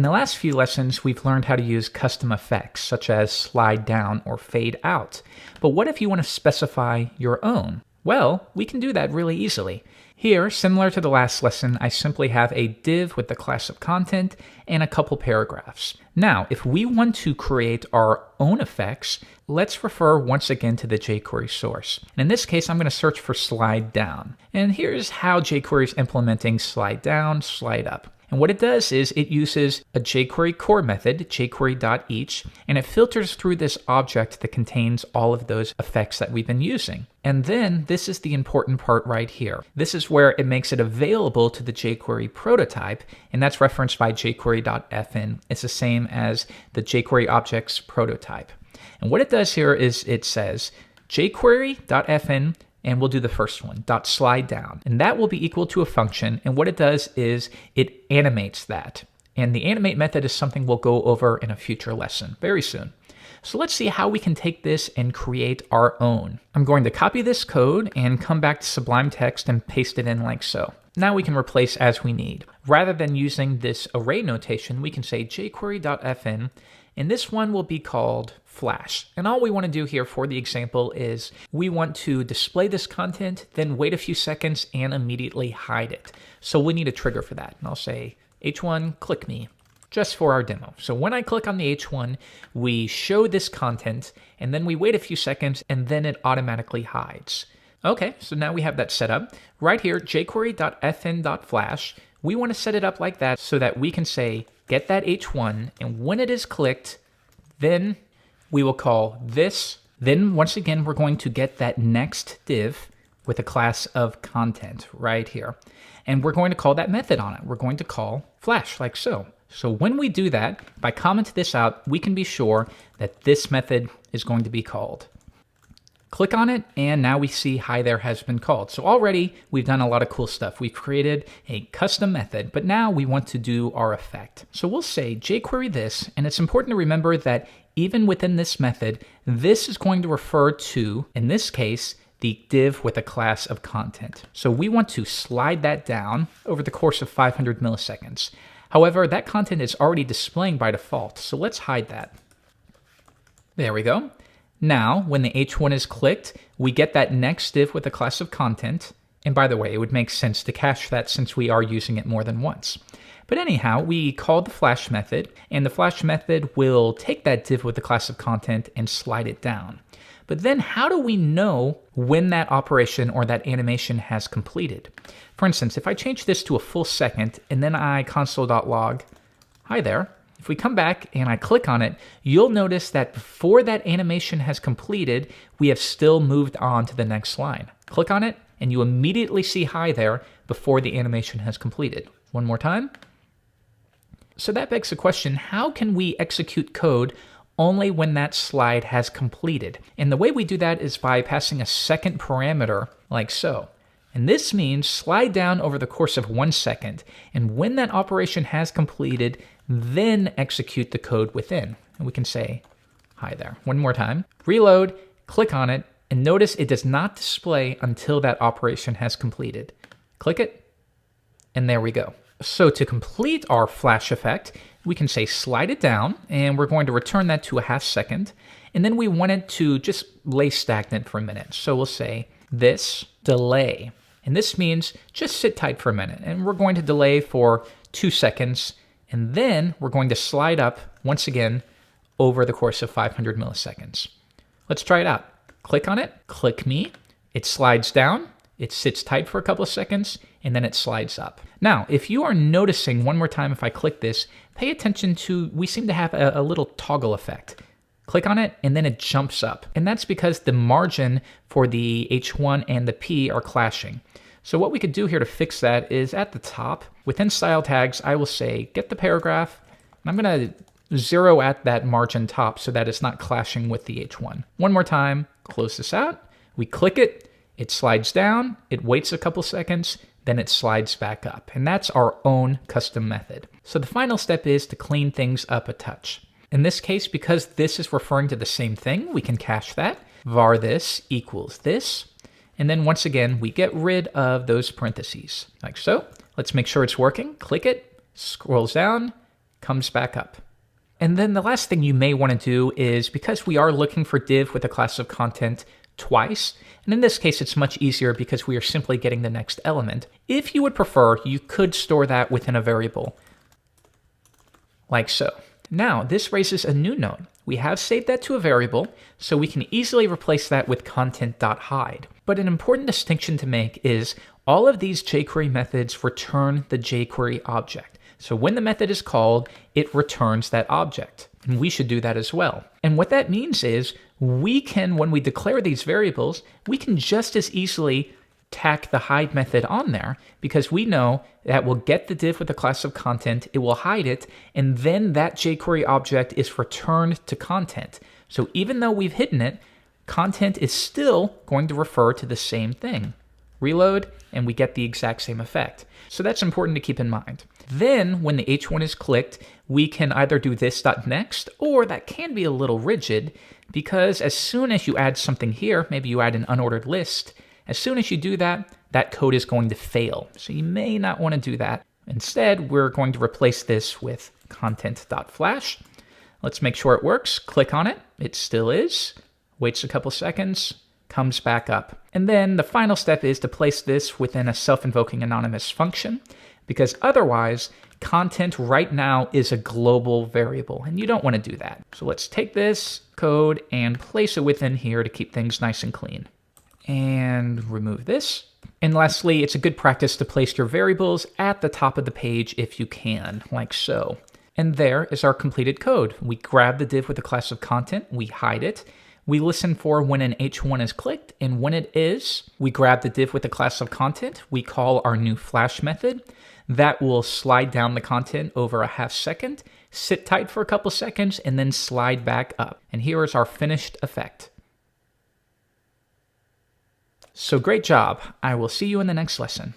In the last few lessons, we've learned how to use custom effects, such as slide down or fade out. But what if you want to specify your own? Well, we can do that really easily. Here, similar to the last lesson, I simply have a div with the class of content and a couple paragraphs. Now, if we want to create our own effects, let's refer once again to the Jquery source. And in this case, I'm going to search for slide down. And here's how Jquery is implementing slide down, slide up. And what it does is it uses a Jquery core method, jquery.each, and it filters through this object that contains all of those effects that we've been using. And then this is the important part right here. This is where it makes it available to the Jquery prototype, and that's referenced by jquery.fn. It's the same as the Jquery objects prototype. And what it does here is it says jquery.fn, and we'll do the first one, .slide down. And that will be equal to a function. And what it does is it animates that. And the animate method is something we'll go over in a future lesson very soon. So let's see how we can take this and create our own. I'm going to copy this code and come back to Sublime Text and paste it in like so. Now we can replace as we need. Rather than using this array notation, we can say jquery.fn, and this one will be called flash. And all we want to do here for the example is we want to display this content, then wait a few seconds and immediately hide it. So we need a trigger for that. And I'll say h1 click me just for our demo. So when I click on the h1, we show this content and then we wait a few seconds and then it automatically hides. Okay, so now we have that set up. Right here, jquery.fn.flash, we want to set it up like that so that we can say get that h1, and when it is clicked, then we will call this. Then once again, we're going to get that next div with a class of content right here. And we're going to call that method on it. We're going to call flash like so. So when we do that, if I comment this out, we can be sure that this method is going to be called. Click on it, and now we see hi there has been called. So already we've done a lot of cool stuff. We've created a custom method, but now we want to do our effect. So we'll say jQuery this, and it's important to remember that even within this method, this is going to refer to, in this case, the div with a class of content. So we want to slide that down over the course of 500 milliseconds. However, that content is already displaying by default, so let's hide that. There we go. Now, when the h1 is clicked, we get that next div with a class of content. And by the way, it would make sense to cache that since we are using it more than once. But anyhow, we call the flash method, and the flash method will take that div with the class of content and slide it down. But then how do we know when that operation or that animation has completed? For instance, if I change this to a full second and then I console.log, hi there, if we come back and I click on it, you'll notice that before that animation has completed, we have still moved on to the next line. Click on it and you immediately see hi there before the animation has completed. One more time. So that begs the question, how can we execute code only when that slide has completed? And the way we do that is by passing a second parameter like so. And this means slide down over the course of 1 second. And when that operation has completed, then execute the code within. And we can say, hi there. One more time. Reload, click on it, and notice it does not display until that operation has completed. Click it, and there we go. So to complete our flash effect, we can say slide it down, and we're going to return that to a half second. And then we want it to just lay stagnant for a minute. So we'll say this delay. And this means just sit tight for a minute. And we're going to delay for 2 seconds. And then we're going to slide up once again over the course of 500 milliseconds. Let's try it out. Click on it, click me. It slides down. It sits tight for a couple of seconds, and then it slides up. Now, if you are noticing, one more time if I click this, pay attention to, we seem to have a little toggle effect. Click on it, and then it jumps up. And that's because the margin for the H1 and the P are clashing. So what we could do here to fix that is at the top, within style tags, I will say, get the paragraph, and I'm gonna zero at that margin top so that it's not clashing with the H1. One more time, close this out, we click it, it slides down, it waits a couple seconds, then it slides back up. And that's our own custom method. So the final step is to clean things up a touch. In this case, because this is referring to the same thing, we can cache that. Var this equals this. And then once again, we get rid of those parentheses, like so. Let's make sure it's working. Click it, scrolls down, comes back up. And then the last thing you may want to do is, because we are looking for div with a class of content twice, and in this case it's much easier because we are simply getting the next element. If you would prefer, you could store that within a variable, like so. Now, this raises a new note. We have saved that to a variable, so we can easily replace that with content.hide. But an important distinction to make is all of these jQuery methods return the jQuery object. So when the method is called, it returns that object. And we should do that as well. And what that means is we can, when we declare these variables, we can just as easily tack the hide method on there, because we know that we'll get the div with a class of content, it will hide it, and then that jQuery object is returned to content. So even though we've hidden it, content is still going to refer to the same thing. Reload, and we get the exact same effect. So that's important to keep in mind. Then when the H1 is clicked, we can either do this.next, or that can be a little rigid, because as soon as you add something here, maybe you add an unordered list, as soon as you do that, that code is going to fail. So you may not want to do that. Instead, we're going to replace this with content.flash. Let's make sure it works. Click on it. It still is. Waits a couple seconds, comes back up. And then the final step is to place this within a self-invoking anonymous function, because otherwise, content right now is a global variable, and you don't want to do that. So let's take this code and place it within here to keep things nice and clean. And remove this. And lastly, it's a good practice to place your variables at the top of the page if you can, like so. And there is our completed code. We grab the div with a class of content, we hide it, we listen for when an H1 is clicked, and when it is, we grab the div with a class of content, we call our new flash method. That will slide down the content over a half second, sit tight for a couple seconds, and then slide back up. And here is our finished effect. So great job. I will see you in the next lesson.